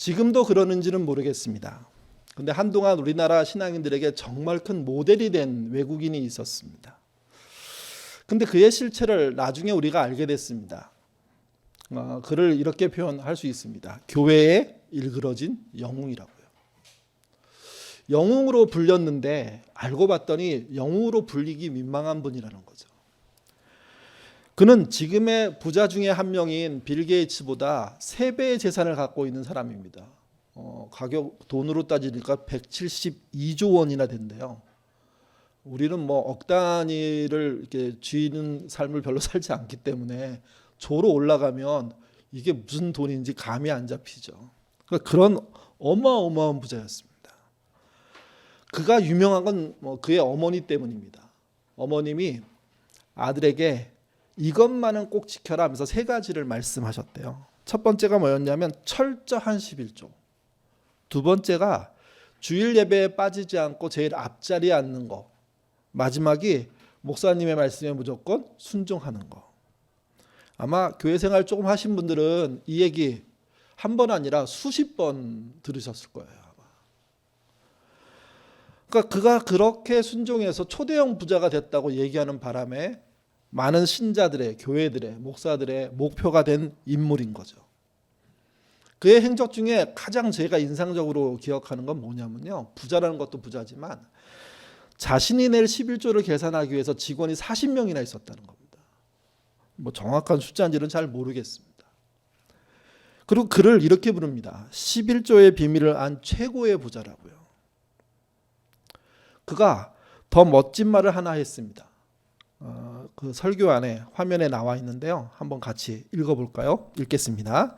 지금도 그러는지는 모르겠습니다. 근데 한동안 우리나라 신앙인들에게 정말 큰 모델이 된 외국인이 있었습니다. 근데 그의 실체를 나중에 우리가 알게 됐습니다. 그를 이렇게 표현할 수 있습니다. 교회에 일그러진 영웅이라고요. 영웅으로 불렸는데 알고 봤더니 영웅으로 불리기 민망한 분이라는 거죠. 그는 지금의 부자 중에 한 명인 빌 게이츠보다 3배의 재산을 갖고 있는 사람입니다. 가격 돈으로 따지니까 172조 원이나 된대요. 우리는 뭐 억 단위를 이렇게 쥐는 삶을 별로 살지 않기 때문에 조로 올라가면 이게 무슨 돈인지 감이 안 잡히죠. 그러니까 그런 어마어마한 부자였습니다. 그가 유명한 건 그의 어머니 때문입니다. 어머님이 아들에게 이것만은 꼭 지켜라 하면서 3가지를 말씀하셨대요. 첫 번째가 뭐였냐면 철저한 11조. 두 번째가 주일 예배에 빠지지 않고 제일 앞자리에 앉는 거. 마지막이 목사님의 말씀에 무조건 순종하는 거. 아마 교회 생활 조금 하신 분들은 이 얘기 한 번 아니라 수십 번 들으셨을 거예요. 아마. 그러니까 그가 그렇게 순종해서 초대형 부자가 됐다고 얘기하는 바람에 많은 신자들의, 교회들의, 목사들의 목표가 된 인물인 거죠. 그의 행적 중에 가장 제가 인상적으로 기억하는 건 뭐냐면요. 부자라는 것도 부자지만 자신이 낼 11조를 계산하기 위해서 직원이 40명이나 있었다는 겁니다. 뭐 정확한 숫자인지는 잘 모르겠습니다. 그리고 그를 이렇게 부릅니다. 11조의 비밀을 안 최고의 부자라고요. 그가 더 멋진 말을 하나 했습니다. 그 설교 안에 화면에 나와 있는데요. 한번 같이 읽어볼까요? 읽겠습니다.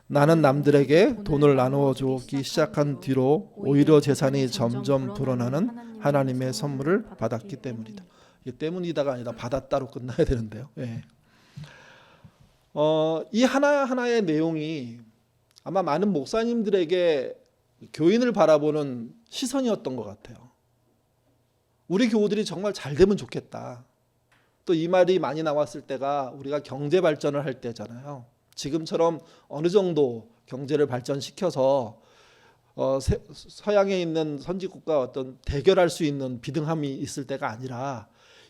나는 남들에게 돈을 나누어 주기 시작한 뒤로 오히려 재산이 점점 불어나는 하나님의 선물을 받았기 때문이다. 이게 때문이다가 아니라 받았다로 끝나야 되는데요. 예. 이 하나하나의 내용이 아마 많은 목사님들에게 교인을 바라보는 시선이었던 것 같아요. 우리 교우들이 정말 잘 되면 좋겠다. 또 이 말이 많이 나왔을 때가 우리가 경제 발전을 할 때잖아요. 지금처럼 어느 정도 경제를 발전시켜서 서양에 있는 선진국과 어떤 대결할 수 있는 비등함이 있을 때가 아니라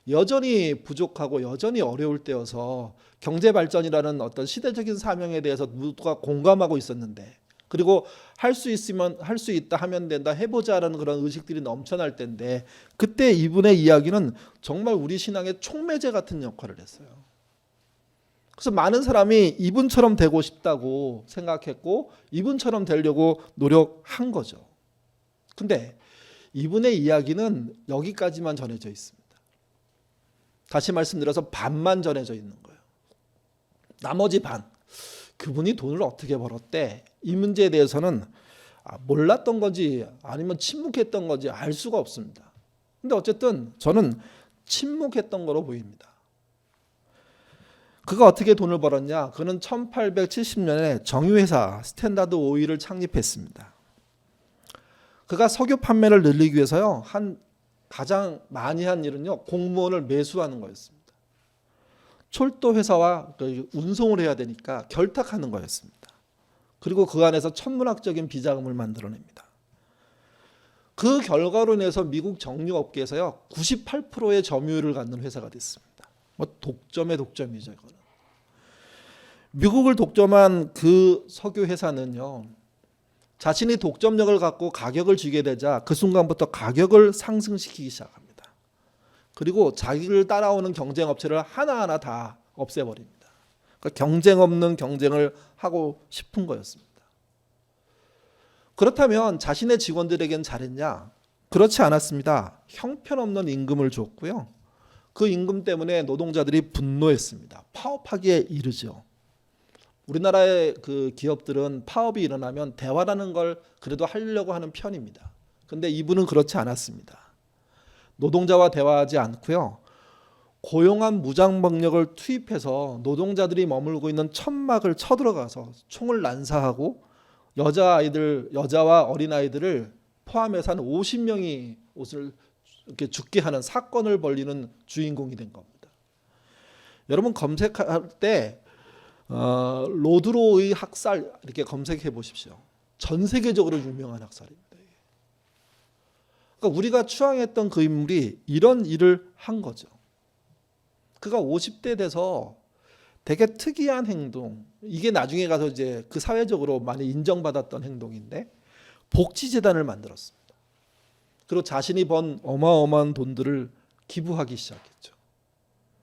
여전히 부족하고 여전히 어려울 때여서 경제 발전이라는 어떤 시대적인 사명에 대해서 누가 공감하고 있었는데, 그리고 할 수 있으면 할 수 있다 하면 된다, 해보자라는 그런 의식들이 넘쳐날 때인데, 그때 이분의 이야기는 정말 우리 신앙의 촉매제 같은 역할을 했어요. 그래서 많은 사람이 이분처럼 되고 싶다고 생각했고 이분처럼 되려고 노력한 거죠. 근데 이분의 이야기는 여기까지만 전해져 있습니다. 다시 말씀드려서 반만 전해져 있는 거예요. 나머지 반, 그분이 돈을 어떻게 벌었대, 이 문제에 대해서는 몰랐던 건지 아니면 침묵했던 건지 알 수가 없습니다. 근데 어쨌든 저는 침묵했던 거로 보입니다. 그가 어떻게 돈을 벌었냐? 그는 1870년에 정유회사 스탠다드 오일을 창립했습니다. 그가 석유 판매를 늘리기 위해서요, 가장 많이 한 일은요, 공무원을 매수하는 거였습니다. 철도 회사와 운송을 해야 되니까 결탁하는 거였습니다. 그리고 그 안에서 천문학적인 비자금을 만들어냅니다. 그 결과로 인해서 미국 정유업계에서요 98%의 점유율을 갖는 회사가 됐습니다. 뭐 독점의 독점이죠, 이거는. 미국을 독점한 그 석유 회사는요, 자신이 독점력을 갖고 가격을 쥐게 되자 그 순간부터 가격을 상승시키기 시작합니다. 그리고 자기를 따라오는 경쟁 업체를 하나하나 다 없애버립니다. 그러니까 경쟁 없는 경쟁을 하고 싶은 거였습니다. 그렇다면 자신의 직원들에겐 잘했냐? 그렇지 않았습니다. 형편없는 임금을 줬고요. 그 임금 때문에 노동자들이 분노했습니다. 파업하기에 이르죠. 우리나라의 그 기업들은 파업이 일어나면 대화라는 걸 그래도 하려고 하는 편입니다. 근데 이분은 그렇지 않았습니다. 노동자와 대화하지 않고요, 고용한 무장병력을 투입해서 노동자들이 머물고 있는 천막을 쳐들어가서 총을 난사하고 여자와 어린아이들을 포함해서 한 50명이 옷을 이렇게 죽게 하는 사건을 벌이는 주인공이 된 겁니다. 여러분 검색할 때 로드로의 학살 이렇게 검색해 보십시오. 전 세계적으로 유명한 학살입니다. 그러니까 우리가 추앙했던 그 인물이 이런 일을 한 거죠. 그가 50대 돼서 되게 특이한 행동, 이게 나중에 가서 이제 그 사회적으로 많이 인정받았던 행동인데 복지재단을 만들었습니다. 그리고 자신이 번 어마어마한 돈들을 기부하기 시작했죠.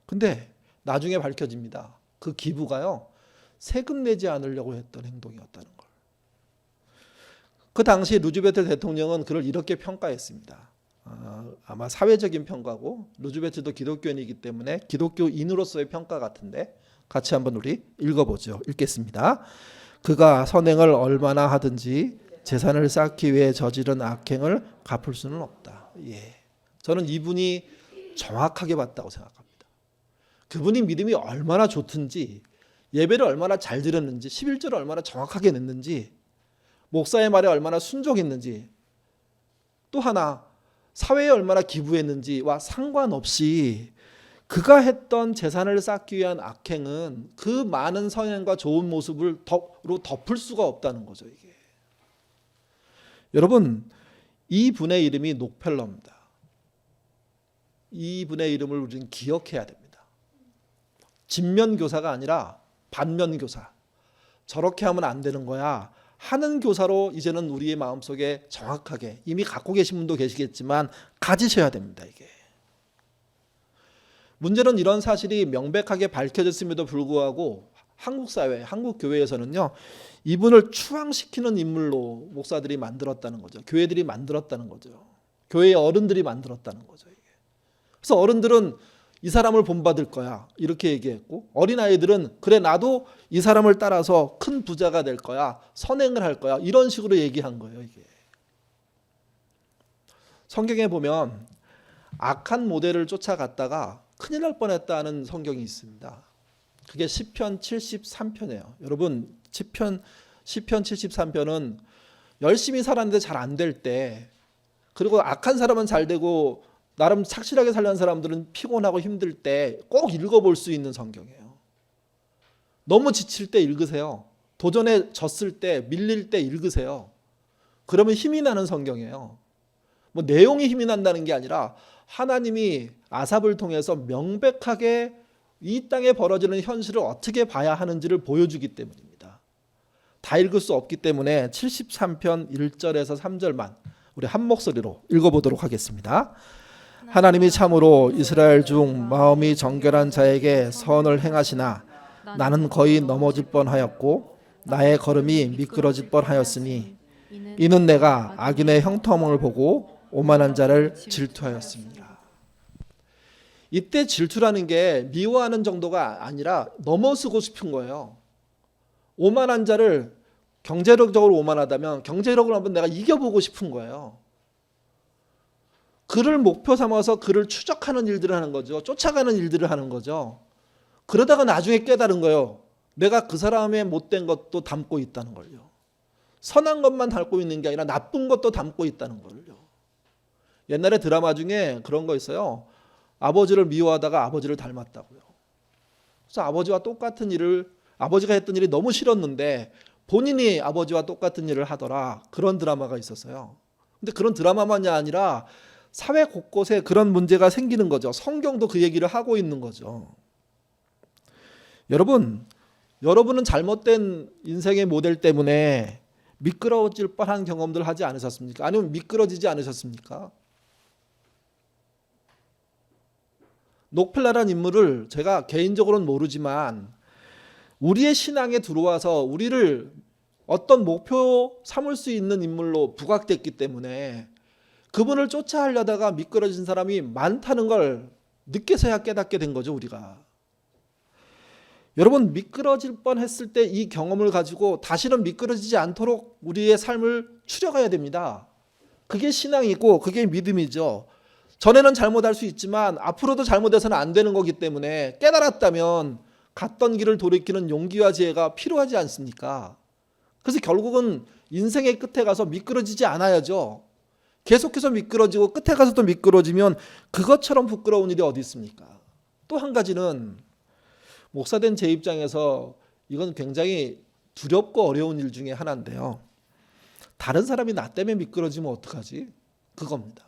근데 나중에 밝혀집니다. 그 기부가요, 세금 내지 않으려고 했던 행동이었다는 걸. 그 당시 루즈벨트 대통령은 그를 이렇게 평가했습니다. 아마 사회적인 평가고, 루즈벨트도 기독교인이기 때문에 기독교인으로서의 평가 같은데 같이 한번 우리 읽어보죠. 읽겠습니다. 그가 선행을 얼마나 하든지 재산을 쌓기 위해 저지른 악행을 갚을 수는 없다. 예. 저는 이분이 정확하게 봤다고 생각합니다. 그분이 믿음이 얼마나 좋든지, 예배를 얼마나 잘 드렸는지, 11절을 얼마나 정확하게 냈는지, 목사의 말에 얼마나 순종했는지, 또 하나 사회에 얼마나 기부했는지와 상관없이 그가 했던 재산을 쌓기 위한 악행은 그 많은 성향과 좋은 모습으로 덮을 수가 없다는 거죠. 이게. 여러분, 이 분의 이름이 녹펠러입니다. 이 분의 이름을 우리는 기억해야 됩니다. 진면교사가 아니라 반면교사. 저렇게 하면 안 되는 거야 하는 교사로 이제는 우리의 마음속에 정확하게, 이미 갖고 계신 분도 계시겠지만 가지셔야 됩니다. 이게. 문제는 이런 사실이 명백하게 밝혀졌음에도 불구하고 한국 사회, 한국 교회에서는요, 이분을 추앙시키는 인물로 목사들이 만들었다는 거죠. 교회들이 만들었다는 거죠. 교회의 어른들이 만들었다는 거죠. 이게. 그래서 어른들은 이 사람을 본받을 거야 이렇게 얘기했고, 어린아이들은 그래 나도 이 사람을 따라서 큰 부자가 될 거야, 선행을 할 거야, 이런 식으로 얘기한 거예요. 이게. 성경에 보면 악한 모델을 쫓아갔다가 큰일 날 뻔했다는 성경이 있습니다. 그게 시편 73편이에요. 여러분, 시편 73편은 열심히 살았는데 잘 안 될 때, 그리고 악한 사람은 잘 되고 나름 착실하게 살려는 사람들은 피곤하고 힘들 때 꼭 읽어볼 수 있는 성경이에요. 너무 지칠 때 읽으세요. 도전에 졌을 때, 밀릴 때 읽으세요. 그러면 힘이 나는 성경이에요. 뭐 내용이 힘이 난다는 게 아니라 하나님이 아삽을 통해서 명백하게 이 땅에 벌어지는 현실을 어떻게 봐야 하는지를 보여주기 때문입니다. 다 읽을 수 없기 때문에 73편 1절에서 3절만 우리 한 목소리로 읽어보도록 하겠습니다. 하나님이 참으로 이스라엘 중 마음이 정결한 자에게 선을 행하시나 나는 거의 넘어질 뻔하였고 나의 걸음이 미끄러질 뻔하였으니 이는 내가 악인의 형통함을 보고 오만한 자를 질투하였습니다. 이때 질투라는 게 미워하는 정도가 아니라 넘어서고 싶은 거예요. 오만한 자를, 경제력적으로 오만하다면 경제력으로 한번 내가 이겨보고 싶은 거예요. 그를 목표 삼아서 그를 추적하는 일들을 하는 거죠. 쫓아가는 일들을 하는 거죠. 그러다가 나중에 깨달은 거예요. 내가 그 사람의 못된 것도 담고 있다는 걸요. 선한 것만 담고 있는 게 아니라 나쁜 것도 담고 있다는 걸요. 옛날에 드라마 중에 그런 거 있어요. 아버지를 미워하다가 아버지를 닮았다고요. 그래서 아버지와 똑같은 일을, 아버지가 했던 일이 너무 싫었는데 본인이 아버지와 똑같은 일을 하더라. 그런 드라마가 있었어요. 근데 그런 드라마만이 아니라 사회 곳곳에 그런 문제가 생기는 거죠. 성경도 그 얘기를 하고 있는 거죠. 여러분은 잘못된 인생의 모델 때문에 미끄러질 뻔한 경험들 하지 않으셨습니까? 아니면 미끄러지지 않으셨습니까? 녹펠라라는 인물을 제가 개인적으로는 모르지만 우리의 신앙에 들어와서 우리를 어떤 목표 삼을 수 있는 인물로 부각됐기 때문에 그분을 쫓아하려다가 미끄러진 사람이 많다는 걸 늦게서야 깨닫게 된 거죠, 우리가. 여러분, 미끄러질 뻔했을 때 이 경험을 가지고 다시는 미끄러지지 않도록 우리의 삶을 추려가야 됩니다. 그게 신앙이고 그게 믿음이죠. 전에는 잘못할 수 있지만 앞으로도 잘못해서는 안 되는 거기 때문에 깨달았다면 갔던 길을 돌이키는 용기와 지혜가 필요하지 않습니까? 그래서 결국은 인생의 끝에 가서 미끄러지지 않아야죠. 계속해서 미끄러지고 끝에 가서 또 미끄러지면 그것처럼 부끄러운 일이 어디 있습니까? 또 한 가지는 목사된 제 입장에서 이건 굉장히 두렵고 어려운 일 중에 하나인데요. 다른 사람이 나 때문에 미끄러지면 어떡하지? 그겁니다.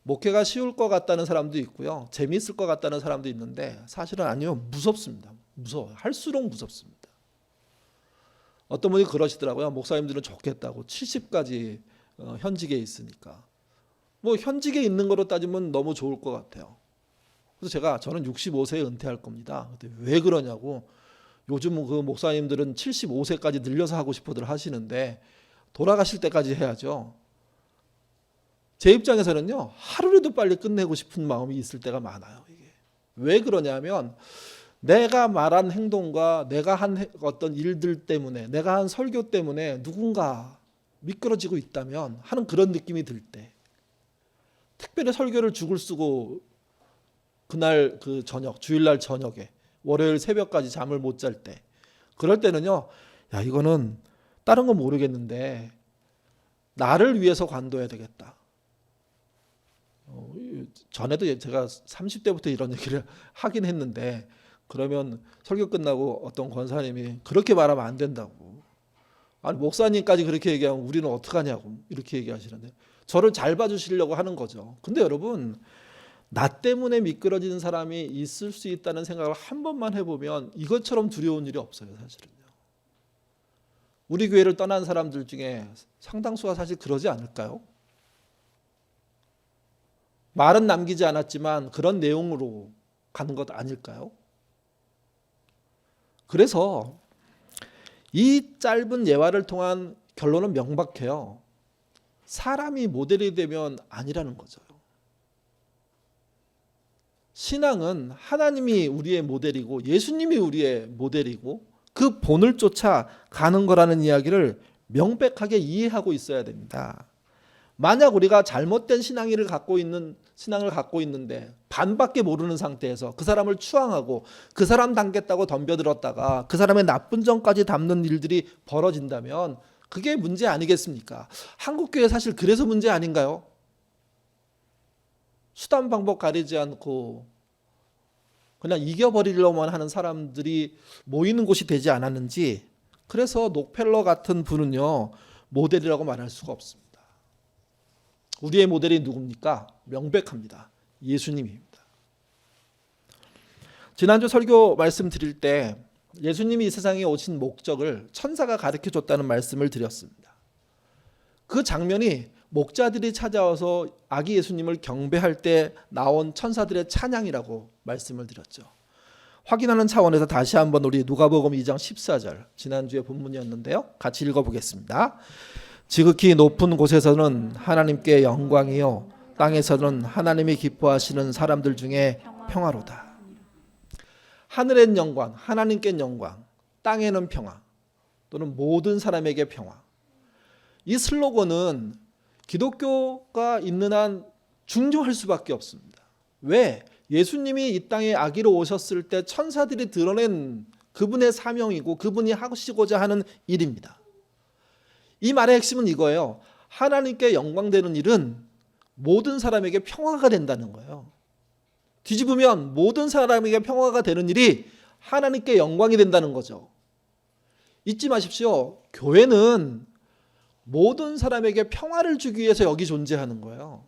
목회가 쉬울 것 같다는 사람도 있고요. 재미있을 것 같다는 사람도 있는데 사실은 아니면 무섭습니다. 무서워요. 할수록 무섭습니다. 어떤 분이 그러시더라고요. 목사님들은 좋겠다고 70까지 현직에 있으니까. 뭐 현직에 있는 거로 따지면 너무 좋을 것 같아요. 그래서 저는 65세에 은퇴할 겁니다. 근데 왜 그러냐고. 요즘 그 목사님들은 75세까지 늘려서 하고 싶어들 하시는데 돌아가실 때까지 해야죠. 제 입장에서는요, 하루라도 빨리 끝내고 싶은 마음이 있을 때가 많아요. 이게 왜 그러냐면 내가 말한 행동과 내가 한 어떤 일들 때문에, 내가 한 설교 때문에 누군가 미끄러지고 있다면 하는 그런 느낌이 들 때, 특별히 설교를 죽을 쓰고 그날 그 저녁, 주일날 저녁에 월요일 새벽까지 잠을 못 잘 때, 그럴 때는요, 야, 이거는 다른 건 모르겠는데 나를 위해서 관둬야 되겠다. 전에도 제가 30대부터 이런 얘기를 하긴 했는데, 그러면 설교 끝나고 어떤 권사님이 그렇게 말하면 안 된다고, 아니 목사님까지 그렇게 얘기하면 우리는 어떡하냐고 이렇게 얘기하시는데, 저를 잘 봐주시려고 하는 거죠. 근데 여러분, 나 때문에 미끄러지는 사람이 있을 수 있다는 생각을 한 번만 해보면 이것처럼 두려운 일이 없어요. 사실은요. 우리 교회를 떠난 사람들 중에 상당수가 사실 그러지 않을까요? 말은 남기지 않았지만 그런 내용으로 가는 것 아닐까요? 그래서 이 짧은 예화를 통한 결론은 명백해요. 사람이 모델이 되면 아니라는 거죠. 신앙은 하나님이 우리의 모델이고 예수님이 우리의 모델이고 그 본을 쫓아 가는 거라는 이야기를 명백하게 이해하고 있어야 됩니다. 만약 우리가 잘못된 신앙을 갖고 있는데 반밖에 모르는 상태에서 그 사람을 추앙하고 그 사람 닮겠다고 덤벼들었다가 그 사람의 나쁜 점까지 담는 일들이 벌어진다면 그게 문제 아니겠습니까? 한국교회 사실 그래서 문제 아닌가요? 수단 방법 가리지 않고 그냥 이겨버리려고만 하는 사람들이 모이는 곳이 되지 않았는지, 그래서 녹펠러 같은 분은요, 모델이라고 말할 수가 없습니다. 우리의 모델이 누굽니까? 명백합니다. 예수님입니다. 지난주 설교 말씀드릴 때 예수님이 이 세상에 오신 목적을 천사가 가르쳐줬다는 말씀을 드렸습니다. 그 장면이 목자들이 찾아와서 아기 예수님을 경배할 때 나온 천사들의 찬양이라고 말씀을 드렸죠. 확인하는 차원에서 다시 한번 우리 누가복음 2장 14절, 지난주에 본문이었는데요. 같이 읽어보겠습니다. 지극히 높은 곳에서는 하나님께 영광이요, 땅에서는 하나님이 기뻐하시는 사람들 중에 평화로다. 하늘엔 영광, 하나님께 영광, 땅에는 평화, 또는 모든 사람에게 평화. 이 슬로건은 기독교가 있는 한 중요할 수밖에 없습니다. 왜? 예수님이 이 땅에 아기로 오셨을 때 천사들이 드러낸 그분의 사명이고 그분이 하시고자 하는 일입니다. 이 말의 핵심은 이거예요. 하나님께 영광되는 일은 모든 사람에게 평화가 된다는 거예요. 뒤집으면 모든 사람에게 평화가 되는 일이 하나님께 영광이 된다는 거죠. 잊지 마십시오. 교회는 모든 사람에게 평화를 주기 위해서 여기 존재하는 거예요.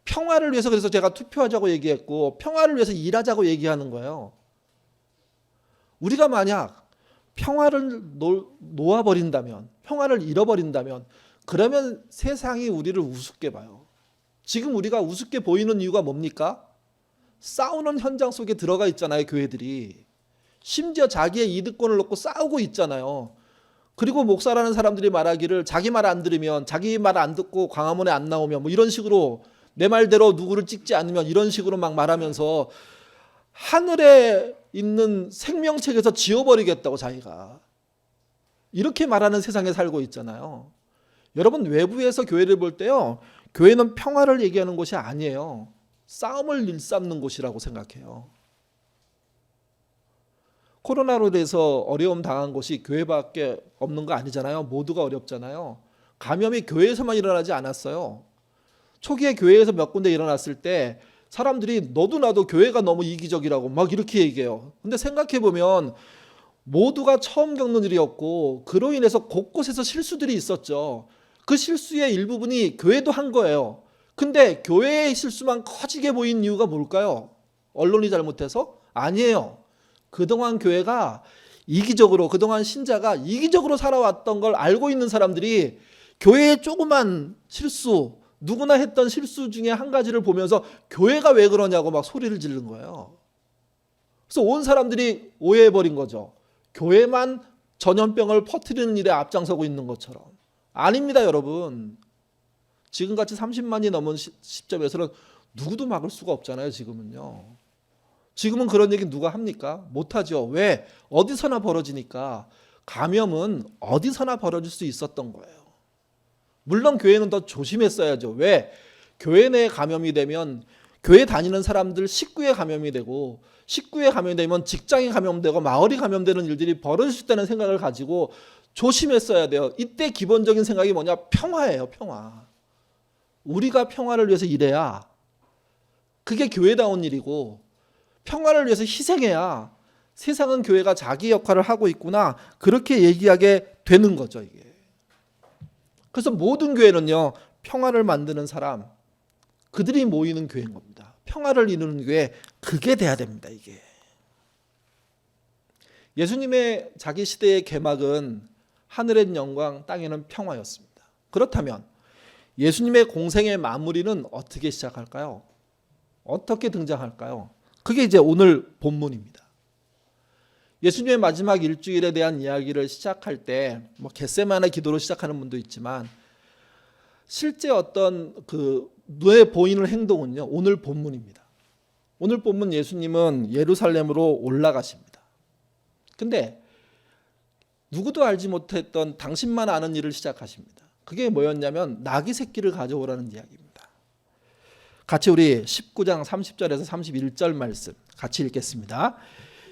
평화를 위해서, 그래서 제가 투표하자고 얘기했고 평화를 위해서 일하자고 얘기하는 거예요. 우리가 만약 평화를 놓아버린다면, 평화를 잃어버린다면, 그러면 세상이 우리를 우습게 봐요. 지금 우리가 우습게 보이는 이유가 뭡니까? 싸우는 현장 속에 들어가 있잖아요. 교회들이 심지어 자기의 이득권을 놓고 싸우고 있잖아요. 그리고 목사라는 사람들이 말하기를 자기 말 안 들으면, 자기 말 안 듣고 광화문에 안 나오면 뭐 이런 식으로, 내 말대로 누구를 찍지 않으면 이런 식으로 막 말하면서 하늘에 있는 생명책에서 지워버리겠다고 자기가 이렇게 말하는 세상에 살고 있잖아요. 여러분, 외부에서 교회를 볼 때요, 교회는 평화를 얘기하는 곳이 아니에요. 싸움을 일삼는 곳이라고 생각해요. 코로나로 인해서 어려움 당한 곳이 교회밖에 없는 거 아니잖아요. 모두가 어렵잖아요. 감염이 교회에서만 일어나지 않았어요. 초기에 교회에서 몇 군데 일어났을 때 사람들이 너도 나도 교회가 너무 이기적이라고 막 이렇게 얘기해요. 근데 생각해 보면 모두가 처음 겪는 일이었고 그로 인해서 곳곳에서 실수들이 있었죠. 그 실수의 일부분이 교회도 한 거예요. 근데 교회의 실수만 커지게 보인 이유가 뭘까요? 언론이 잘못해서? 아니에요. 그동안 교회가 이기적으로, 그동안 신자가 이기적으로 살아왔던 걸 알고 있는 사람들이 교회의 조그만 실수, 누구나 했던 실수 중에 한 가지를 보면서 교회가 왜 그러냐고 막 소리를 지르는 거예요. 그래서 온 사람들이 오해해버린 거죠. 교회만 전염병을 퍼뜨리는 일에 앞장서고 있는 것처럼. 아닙니다, 여러분. 지금같이 30만이 넘은 시점에서는 누구도 막을 수가 없잖아요, 지금은요. 지금은 그런 얘기 누가 합니까? 못하죠. 왜? 어디서나 벌어지니까. 감염은 어디서나 벌어질 수 있었던 거예요. 물론 교회는 더 조심했어야죠. 왜? 교회 내에 감염이 되면 교회 다니는 사람들 식구에 감염이 되고, 식구에 감염이 되면 직장에 감염되고 마을이 감염되는 일들이 벌어질 수 있다는 생각을 가지고 조심했어야 돼요. 이때 기본적인 생각이 뭐냐? 평화예요, 평화. 우리가 평화를 위해서 일해야 그게 교회다운 일이고, 평화를 위해서 희생해야 세상은 교회가 자기 역할을 하고 있구나, 그렇게 얘기하게 되는 거죠, 이게. 그래서 모든 교회는요, 평화를 만드는 사람, 그들이 모이는 교회인 겁니다. 평화를 이루는 교회, 그게 돼야 됩니다, 이게. 예수님의 자기 시대의 개막은 하늘엔 영광, 땅에는 평화였습니다. 그렇다면 예수님의 공생의 마무리는 어떻게 시작할까요? 어떻게 등장할까요? 그게 이제 오늘 본문입니다. 예수님의 마지막 일주일에 대한 이야기를 시작할 때 뭐 겟세마네 기도로 시작하는 분도 있지만, 실제 어떤 그 눈에 보이는 행동은요, 오늘 본문입니다. 오늘 본문 예수님은 예루살렘으로 올라가십니다. 근데 누구도 알지 못했던 당신만 아는 일을 시작하십니다. 그게 뭐였냐면 나귀 새끼를 가져오라는 이야기입니다. 같이 우리 19장 30절에서 31절 말씀 같이 읽겠습니다.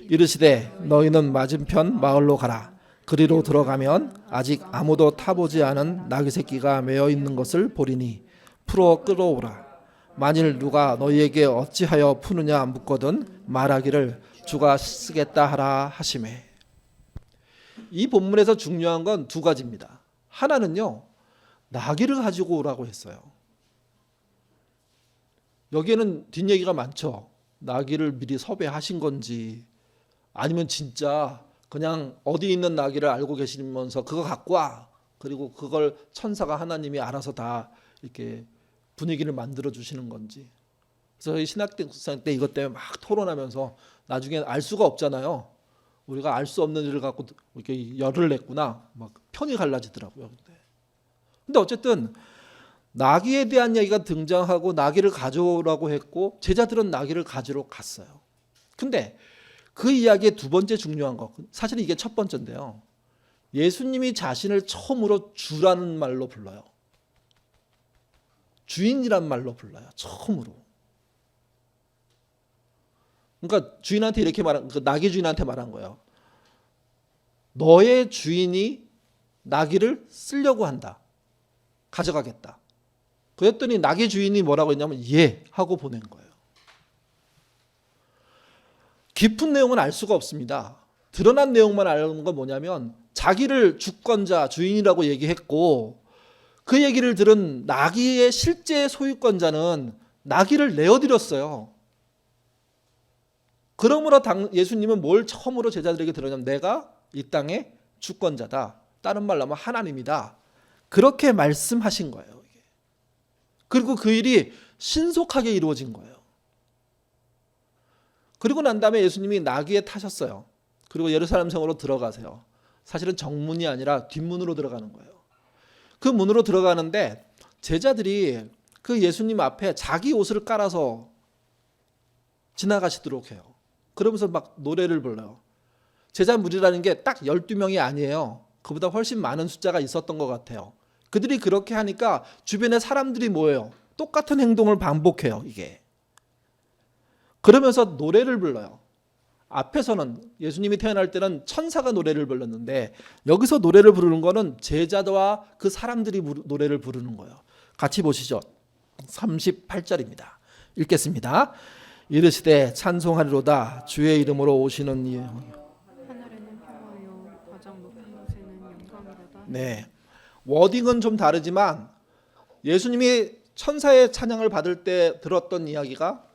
이르시되 너희는 맞은편 마을로 가라. 그리로 들어가면 아직 아무도 타보지 않은 나귀 새끼가 매어 있는 것을 보리니 풀어 끌어오라. 만일 누가 너희에게 어찌하여 푸느냐 묻거든 말하기를 주가 쓰겠다 하라 하시매. 이 본문에서 중요한 건 두 가지입니다. 하나는요, 나귀를 가지고 오라고 했어요. 여기에는 뒷얘기가 많죠. 나귀를 미리 섭외하신 건지, 아니면 진짜 그냥 어디 있는 나귀를 알고 계시면서 그거 갖고 와, 그리고 그걸 천사가 하나님이 알아서 다 이렇게 분위기를 만들어 주시는 건지. 그래서 저희 신학생 때 이것 때문에 막 토론하면서 나중에 알 수가 없잖아요. 우리가 알 수 없는 일을 갖고 이렇게 열을 냈구나, 막 편이 갈라지더라고요. 근데 어쨌든 나귀에 대한 이야기가 등장하고 나귀를 가져오라고 했고, 제자들은 나귀를 가지러 갔어요. 근데 그 이야기의 두 번째 중요한 거, 사실 이게 첫 번째인데요, 예수님이 자신을 처음으로 주라는 말로 불러요. 주인이란 말로 불러요, 처음으로. 그러니까 주인한테 이렇게 말한, 그 나귀 주인한테 말한 거예요. 너의 주인이 나귀를 쓰려고 한다. 가져가겠다. 그랬더니 나귀 주인이 뭐라고 했냐면 예 하고 보낸 거예요. 깊은 내용은 알 수가 없습니다. 드러난 내용만 아는 건 뭐냐면 자기를 주권자, 주인이라고 얘기했고, 그 얘기를 들은 나귀의 실제 소유권자는 나귀를 내어드렸어요. 그러므로 예수님은 뭘 처음으로 제자들에게 들었냐면 내가 이 땅의 주권자다. 다른 말로 하면 하나님이다. 그렇게 말씀하신 거예요. 그리고 그 일이 신속하게 이루어진 거예요. 그리고 난 다음에 예수님이 나귀에 타셨어요. 그리고 예루살렘 성으로 들어가세요. 사실은 정문이 아니라 뒷문으로 들어가는 거예요. 그 문으로 들어가는데 제자들이 그 예수님 앞에 자기 옷을 깔아서 지나가시도록 해요. 그러면서 막 노래를 불러요. 제자 무리라는 게 딱 12명이 아니에요. 그보다 훨씬 많은 숫자가 있었던 것 같아요. 그들이 그렇게 하니까 주변에 사람들이 모여요. 똑같은 행동을 반복해요, 이게. 그러면서 노래를 불러요. 앞에서는 예수님이 태어날 때는 천사가 노래를 불렀는데, 여기서 노래를 부르는 거는 제자와 그 사람들이 노래를 부르는 거예요. 같이 보시죠. 38절입니다. 읽겠습니다. 이르시되 찬송하리로다 주의 이름으로 오시는 이 가장 높은 곳에는 영광이로다. 네. 워딩은 좀 다르지만 예수님이 천사의 찬양을 받을 때 들었던 이야기가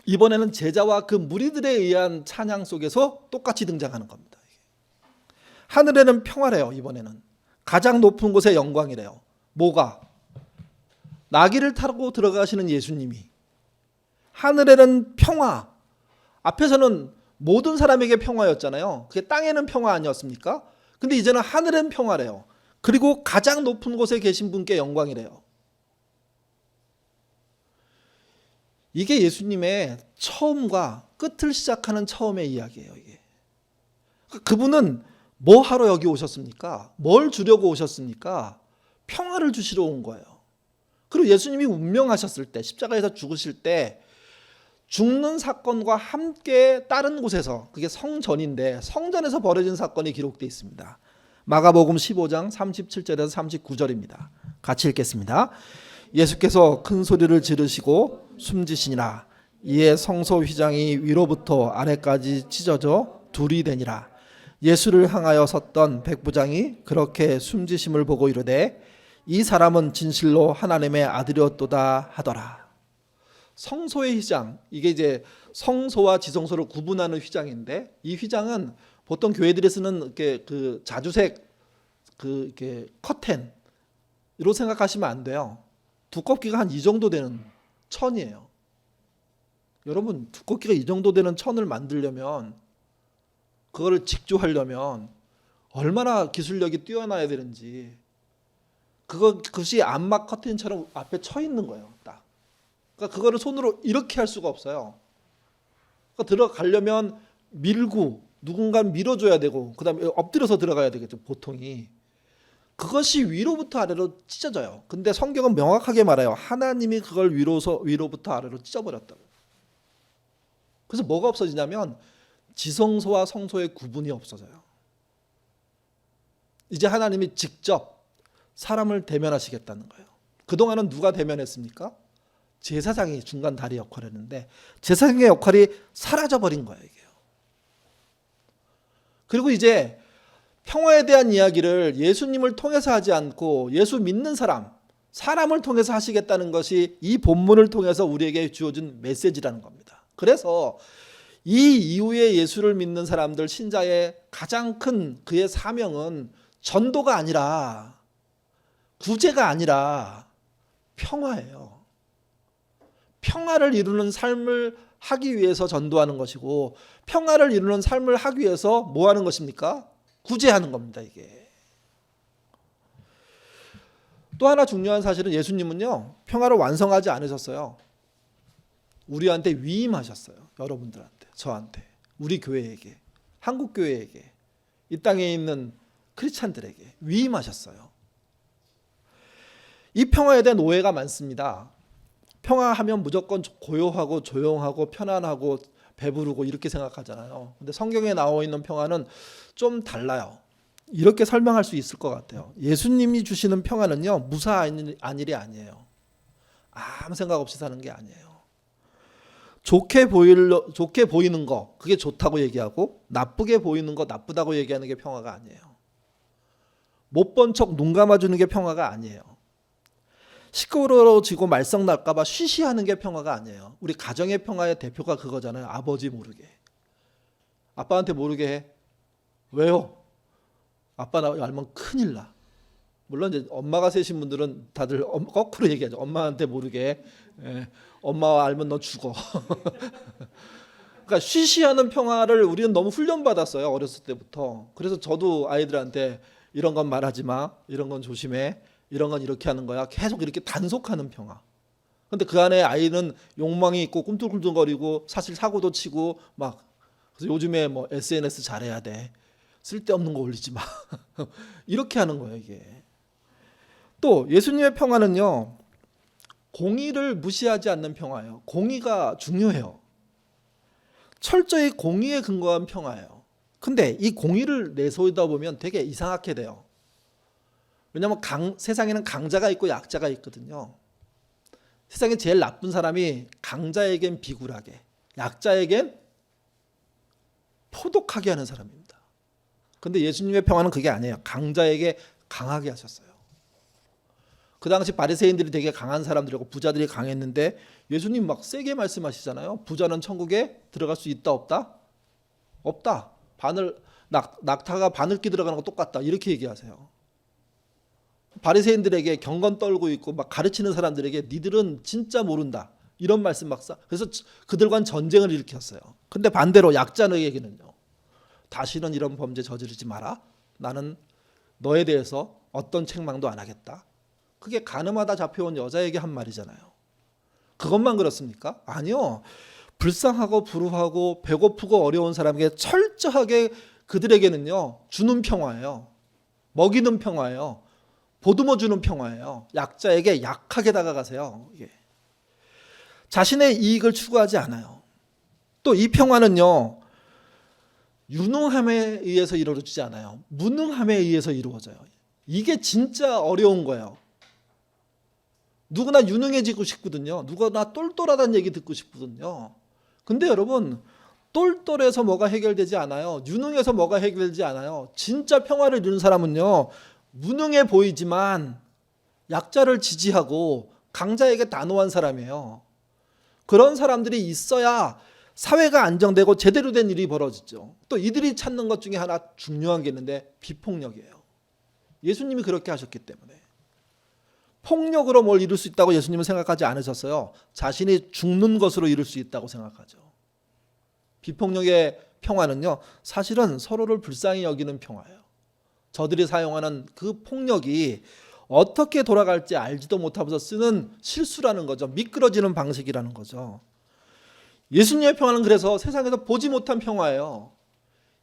이번에는 제자와 그 무리들에 의한 찬양 속에서 똑같이 등장하는 겁니다. 하늘에는 평화래요. 이번에는 가장 높은 곳에 영광이래요. 뭐가? 나귀를 타고 들어가시는 예수님이. 하늘에는 평화. 앞에서는 모든 사람에게 평화였잖아요. 그게 땅에는 평화 아니었습니까? 근데 이제는 하늘엔 평화래요. 그리고 가장 높은 곳에 계신 분께 영광이래요. 이게 예수님의 처음과 끝을 시작하는 처음의 이야기예요. 이게. 그분은 뭐 하러 여기 오셨습니까? 뭘 주려고 오셨습니까? 평화를 주시러 온 거예요. 그리고 예수님이 운명하셨을 때, 십자가에서 죽으실 때 죽는 사건과 함께 다른 곳에서, 그게 성전인데 성전에서 벌어진 사건이 기록되어 있습니다. 마가복음 15장 37절에서 39절입니다. 같이 읽겠습니다. 예수께서 큰 소리를 지르시고 숨지시니라. 이에 성소 휘장이 위로부터 아래까지 찢어져 둘이 되니라. 예수를 향하여 섰던 백부장이 그렇게 숨지심을 보고 이르되 이 사람은 진실로 하나님의 아들이었도다 하더라. 성소의 휘장, 이게 이제 성소와 지성소를 구분하는 휘장인데, 이 휘장은 보통 교회들이 쓰는 이렇게 그 자주색 그 이렇게 커튼으로 생각하시면 안 돼요. 두껍기가 한 이 정도 되는 천이에요. 여러분, 두껍기가 이 정도 되는 천을 만들려면, 그거를 직조하려면 얼마나 기술력이 뛰어나야 되는지. 그것이 암막 커튼처럼 앞에 쳐 있는 거예요. 딱. 그러니까 그거를 손으로 이렇게 할 수가 없어요. 그러니까 들어가려면 밀고 누군가 밀어줘야 되고, 그다음에 엎드려서 들어가야 되겠죠. 보통이. 그것이 위로부터 아래로 찢어져요. 근데 성경은 명확하게 말해요. 하나님이 그걸 위로부터 아래로 찢어버렸다고. 그래서 뭐가 없어지냐면 지성소와 성소의 구분이 없어져요. 이제 하나님이 직접 사람을 대면하시겠다는 거예요. 그동안은 누가 대면했습니까? 제사장이 중간 다리 역할을 했는데 제사장의 역할이 사라져버린 거예요. 이게요. 그리고 이제 평화에 대한 이야기를 예수님을 통해서 하지 않고 예수 믿는 사람을 통해서 하시겠다는 것이 이 본문을 통해서 우리에게 주어진 메시지라는 겁니다. 그래서 이 이후에 예수를 믿는 사람들, 신자의 가장 큰 그의 사명은 전도가 아니라, 구제가 아니라 평화예요. 평화를 이루는 삶을 하기 위해서 전도하는 것이고, 평화를 이루는 삶을 하기 위해서 뭐 하는 것입니까? 구제하는 겁니다. 이게. 또 하나 중요한 사실은 예수님은요, 평화를 완성하지 않으셨어요. 우리한테 위임하셨어요. 여러분들한테, 저한테, 우리 교회에게, 한국 교회에게, 이 땅에 있는 크리스찬들에게 위임하셨어요. 이 평화에 대한 오해가 많습니다. 평화하면 무조건 고요하고 조용하고 편안하고 배부르고 이렇게 생각하잖아요. 근데 성경에 나와 있는 평화는 좀 달라요. 이렇게 설명할 수 있을 것 같아요. 예수님이 주시는 평화는요, 무사한 일이 아니에요. 아무 생각 없이 사는 게 아니에요. 좋게 보이는 거, 그게 좋다고 얘기하고, 나쁘게 보이는 거, 나쁘다고 얘기하는 게 평화가 아니에요. 못 본 척 눈 감아주는 게 평화가 아니에요. 시끄러워지고 말썽 날까봐 쉬쉬하는 게 평화가 아니에요. 우리 가정의 평화의 대표가 그거잖아요. 아버지 모르게. 아빠한테 모르게 해. 왜요? 아빠 나 알면 큰일 나. 물론 이제 엄마가 세신 분들은 다들 거꾸로 얘기하죠. 엄마한테 모르게 해. 예, 엄마와 알면 너 죽어. 그러니까 쉬쉬하는 평화를 우리는 너무 훈련받았어요. 어렸을 때부터. 그래서 저도 아이들한테 이런 건 말하지 마. 이런 건 조심해. 이런 건 이렇게 하는 거야. 계속 이렇게 단속하는 평화. 근데 그 안에 아이는 욕망이 있고 꿈틀꿈틀거리고 사실 사고도 치고 막. 그래서 요즘에 뭐 SNS 잘해야 돼. 쓸데없는 거 올리지 마. 이렇게 하는 거예요, 이게. 또 예수님의 평화는요, 공의를 무시하지 않는 평화예요. 공의가 중요해요. 철저히 공의에 근거한 평화예요. 근데 이 공의를 내세우다 보면 되게 이상하게 돼요. 왜냐하면 세상에는 강자가 있고 약자가 있거든요. 세상에 제일 나쁜 사람이 강자에겐 비굴하게, 약자에겐 포독하게 하는 사람입니다. 근데 예수님의 평화는 그게 아니에요. 강자에게 강하게 하셨어요. 그 당시 바리새인들이 되게 강한 사람들이고 부자들이 강했는데 예수님 막 세게 말씀하시잖아요. 부자는 천국에 들어갈 수 있다 없다? 없다. 낙타가 바늘기 들어가는 거 똑같다. 이렇게 얘기하세요. 바리새인들에게 경건 떨고 있고 막 가르치는 사람들에게 니들은 진짜 모른다. 이런 말씀 막 그래서 그들과는 전쟁을 일으켰어요. 근데 반대로 약자에게는요. 다시는 이런 범죄 저지르지 마라. 나는 너에 대해서 어떤 책망도 안 하겠다. 그게 가늠하다 잡혀온 여자에게 한 말이잖아요. 그것만 그렇습니까? 아니요. 불쌍하고 불우하고 배고프고 어려운 사람에게 철저하게 그들에게는요. 주는 평화예요. 먹이는 평화예요. 보듬어 주는 평화예요. 약자에게 약하게 다가가세요. 예. 자신의 이익을 추구하지 않아요. 또 이 평화는요. 유능함에 의해서 이루어지지 않아요. 무능함에 의해서 이루어져요. 이게 진짜 어려운 거예요. 누구나 유능해지고 싶거든요. 누구나 똘똘하다는 얘기 듣고 싶거든요. 근데 여러분 똘똘해서 뭐가 해결되지 않아요. 유능해서 뭐가 해결되지 않아요. 진짜 평화를 이루는 사람은요. 무능해 보이지만 약자를 지지하고 강자에게 단호한 사람이에요. 그런 사람들이 있어야 사회가 안정되고 제대로 된 일이 벌어지죠. 또 이들이 찾는 것 중에 하나 중요한 게 있는데 비폭력이에요. 예수님이 그렇게 하셨기 때문에. 폭력으로 뭘 이룰 수 있다고 예수님은 생각하지 않으셨어요. 자신이 죽는 것으로 이룰 수 있다고 생각하죠. 비폭력의 평화는요. 사실은 서로를 불쌍히 여기는 평화예요. 저들이 사용하는 그 폭력이 어떻게 돌아갈지 알지도 못하면서 쓰는 실수라는 거죠. 미끄러지는 방식이라는 거죠. 예수님의 평화는 그래서 세상에서 보지 못한 평화예요.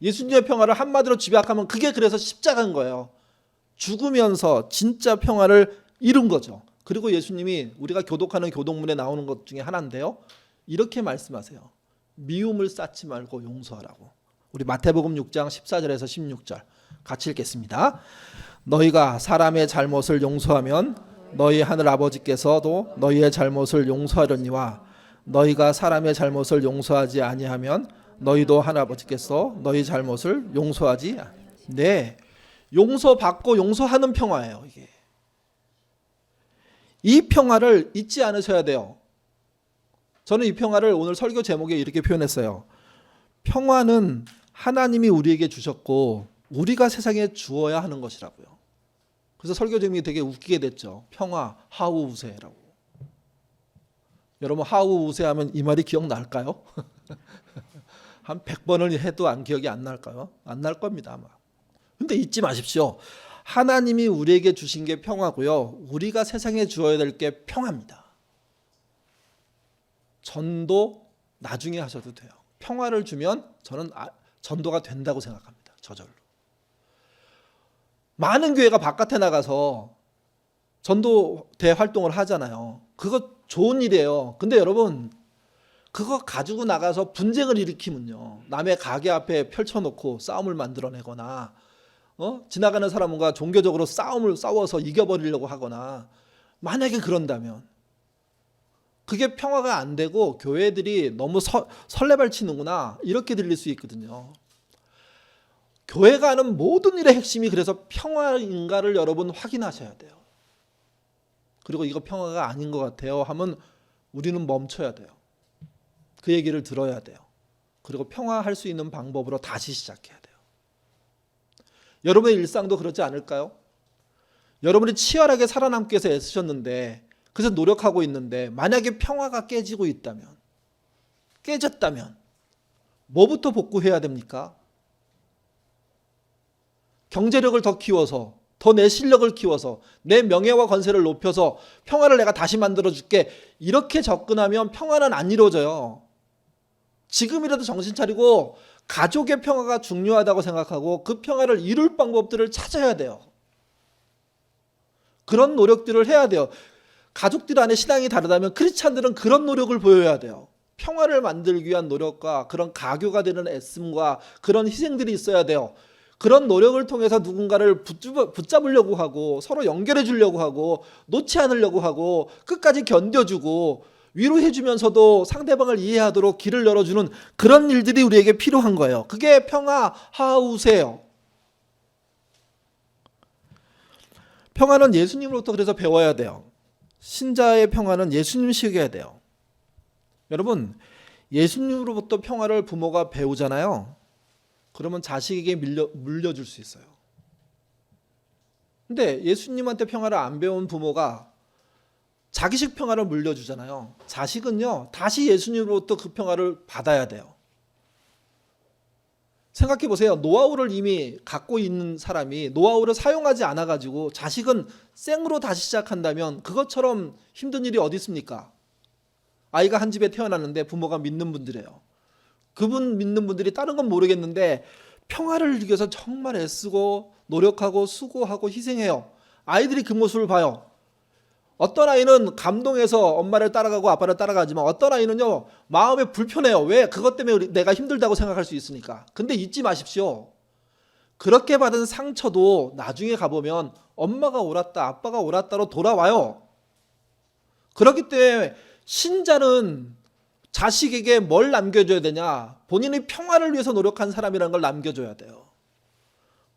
예수님의 평화를 한마디로 집약하면 그게 그래서 십자가인 거예요. 죽으면서 진짜 평화를 이룬 거죠. 그리고 예수님이 우리가 교독하는 교독문에 나오는 것 중에 하나인데요. 이렇게 말씀하세요. 미움을 쌓지 말고 용서하라고. 우리 마태복음 6장 14절에서 16절 같이 읽겠습니다. 너희가 사람의 잘못을 용서하면 너희 하늘 아버지께서도 너희의 잘못을 용서하려니와 너희가 사람의 잘못을 용서하지 아니하면 너희도 하늘 아버지께서 너희 잘못을 용서하지. 네, 용서받고 용서하는 평화예요. 이게. 이 평화를 잊지 않으셔야 돼요. 저는 이 평화를 오늘 설교 제목에 이렇게 표현했어요. 평화는 하나님이 우리에게 주셨고 우리가 세상에 주어야 하는 것이라고요. 그래서 설교 제목이 되게 웃기게 됐죠. 평화, 하우우세라고. 여러분 하우우세 하면 이 말이 기억날까요? 한 100번을 해도 기억이 안 날까요? 안 날 겁니다 아마. 근데 잊지 마십시오. 하나님이 우리에게 주신 게 평화고요. 우리가 세상에 주어야 될 게 평화입니다. 전도 나중에 하셔도 돼요. 평화를 주면 저는 전도가 된다고 생각합니다. 저절로. 많은 교회가 바깥에 나가서 전도대 활동을 하잖아요. 그거 좋은 일이에요. 근데 여러분 그거 가지고 나가서 분쟁을 일으키면요. 남의 가게 앞에 펼쳐놓고 싸움을 만들어내거나 지나가는 사람과 종교적으로 싸워서 이겨버리려고 하거나 만약에 그런다면 그게 평화가 안 되고 교회들이 너무 설레발 치는구나 이렇게 들릴 수 있거든요. 교회가 하는 모든 일의 핵심이 그래서 평화인가를 여러분 확인하셔야 돼요. 그리고 이거 평화가 아닌 것 같아요 하면 우리는 멈춰야 돼요. 그 얘기를 들어야 돼요. 그리고 평화할 수 있는 방법으로 다시 시작해야 돼요. 여러분의 일상도 그렇지 않을까요? 여러분이 치열하게 살아남기 위해서 애쓰셨는데 그래서 노력하고 있는데 만약에 평화가 깨졌다면 뭐부터 복구해야 됩니까? 경제력을 더 키워서 더 내 실력을 키워서 내 명예와 권세를 높여서 평화를 내가 다시 만들어줄게 이렇게 접근하면 평화는 안 이루어져요. 지금이라도 정신 차리고 가족의 평화가 중요하다고 생각하고 그 평화를 이룰 방법들을 찾아야 돼요. 그런 노력들을 해야 돼요. 가족들 안에 신앙이 다르다면 크리스찬들은 그런 노력을 보여야 돼요. 평화를 만들기 위한 노력과 그런 가교가 되는 애씀과 그런 희생들이 있어야 돼요. 그런 노력을 통해서 누군가를 붙잡으려고 하고 서로 연결해 주려고 하고 놓지 않으려고 하고 끝까지 견뎌주고 위로해 주면서도 상대방을 이해하도록 길을 열어주는 그런 일들이 우리에게 필요한 거예요. 그게 평화 하우세요. 평화는 예수님으로부터 그래서 배워야 돼요. 신자의 평화는 예수님식이어야 돼요. 여러분, 예수님으로부터 평화를 부모가 배우잖아요. 그러면 자식에게 물려줄 수 있어요. 근데 예수님한테 평화를 안 배운 부모가 자기식 평화를 물려주잖아요. 자식은요, 다시 예수님으로부터 그 평화를 받아야 돼요. 생각해 보세요. 노하우를 이미 갖고 있는 사람이 노하우를 사용하지 않아 가지고 자식은 생으로 다시 시작한다면 그것처럼 힘든 일이 어디 있습니까? 아이가 한 집에 태어났는데 부모가 믿는 분들이에요. 그분 믿는 분들이 다른 건 모르겠는데 평화를 위해서 정말 애쓰고 노력하고 수고하고 희생해요. 아이들이 그 모습을 봐요. 어떤 아이는 감동해서 엄마를 따라가고 아빠를 따라가지만 어떤 아이는요, 마음에 불편해요. 왜? 그것 때문에 내가 힘들다고 생각할 수 있으니까. 근데 잊지 마십시오. 그렇게 받은 상처도 나중에 가보면 엄마가 옳았다, 아빠가 옳았다로 돌아와요. 그렇기 때문에 신자는 자식에게 뭘 남겨줘야 되냐? 본인의 평화를 위해서 노력한 사람이라는 걸 남겨줘야 돼요.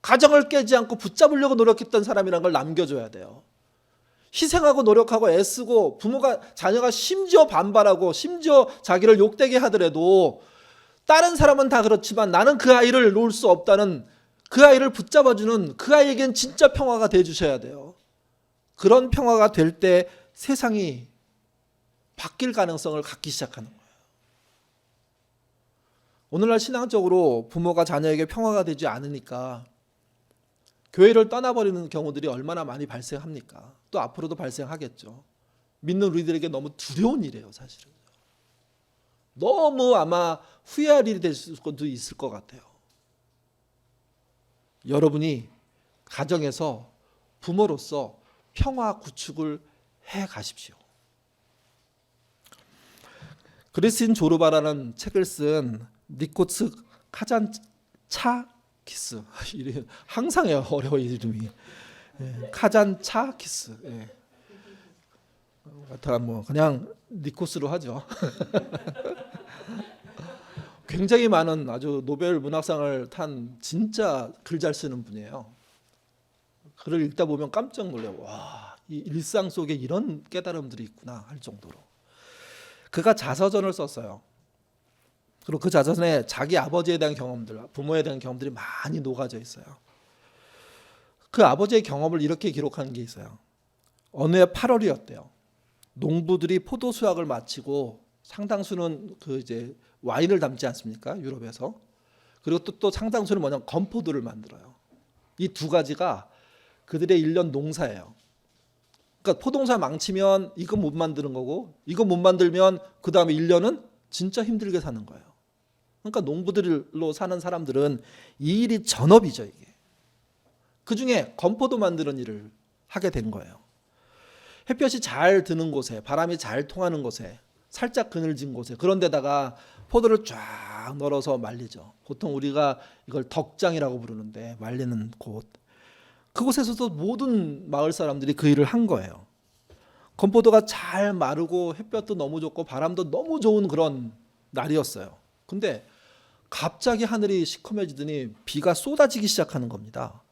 가정을 깨지 않고 붙잡으려고 노력했던 사람이라는 걸 남겨줘야 돼요. 희생하고 노력하고 애쓰고 자녀가 심지어 반발하고 심지어 자기를 욕되게 하더라도 다른 사람은 다 그렇지만 나는 그 아이를 놓을 수 없다는, 그 아이를 붙잡아주는 그 아이에겐 진짜 평화가 돼 주셔야 돼요. 그런 평화가 될 때 세상이 바뀔 가능성을 갖기 시작하는 거예요. 오늘날 신앙적으로 부모가 자녀에게 평화가 되지 않으니까 교회를 떠나버리는 경우들이 얼마나 많이 발생합니까? 또 앞으로도 발생하겠죠. 믿는 우리들에게 너무 두려운 일이에요, 사실은. 너무 아마 후회할 일이 될 수도 있을 것 같아요. 여러분이 가정에서 부모로서 평화 구축을 해 가십시오. 그리스인 조르바라는 책을 쓴 니코스 카잔차키스, 항상 어려워 이름이. 카잔차키스. 뭐 그냥 니코스로 하죠. 굉장히 많은 아주 노벨 문학상을 탄 진짜 글 잘 쓰는 분이에요. 글을 읽다 보면 깜짝 놀래요. 와, 이 일상 속에 이런 깨달음들이 있구나 할 정도로. 그가 자서전을 썼어요. 그리고 그 자서전에 자기 아버지에 대한 경험들, 부모에 대한 경험들이 많이 녹아져 있어요. 그 아버지의 경험을 이렇게 기록한 게 있어요. 어느 해 8월이었대요. 농부들이 포도 수확을 마치고 상당수는 이제 와인을 담지 않습니까? 유럽에서. 그리고 또 상당수는 뭐냐면 건포도를 만들어요. 이 두 가지가 그들의 1년 농사예요. 그러니까 포동사 망치면 이거 못 만드는 거고, 이거 못 만들면 그 다음에 1년은 진짜 힘들게 사는 거예요. 그러니까 농부들로 사는 사람들은 이 일이 전업이죠, 이게. 그 중에 건포도 만드는 일을 하게 된 거예요. 햇볕이 잘 드는 곳에, 바람이 잘 통하는 곳에, 살짝 그늘진 곳에, 그런 데다가 포도를 쫙 널어서 말리죠. 보통 우리가 이걸 덕장이라고 부르는데, 말리는 곳. 그곳에서도 모든 마을 사람들이 그 일을 한 거예요. 건포도가 잘 마르고 햇볕도 너무 좋고 바람도 너무 좋은 그런 날이었어요. 근데 갑자기 하늘이 시커매지더니 비가 쏟아지기 시작하는 겁니다.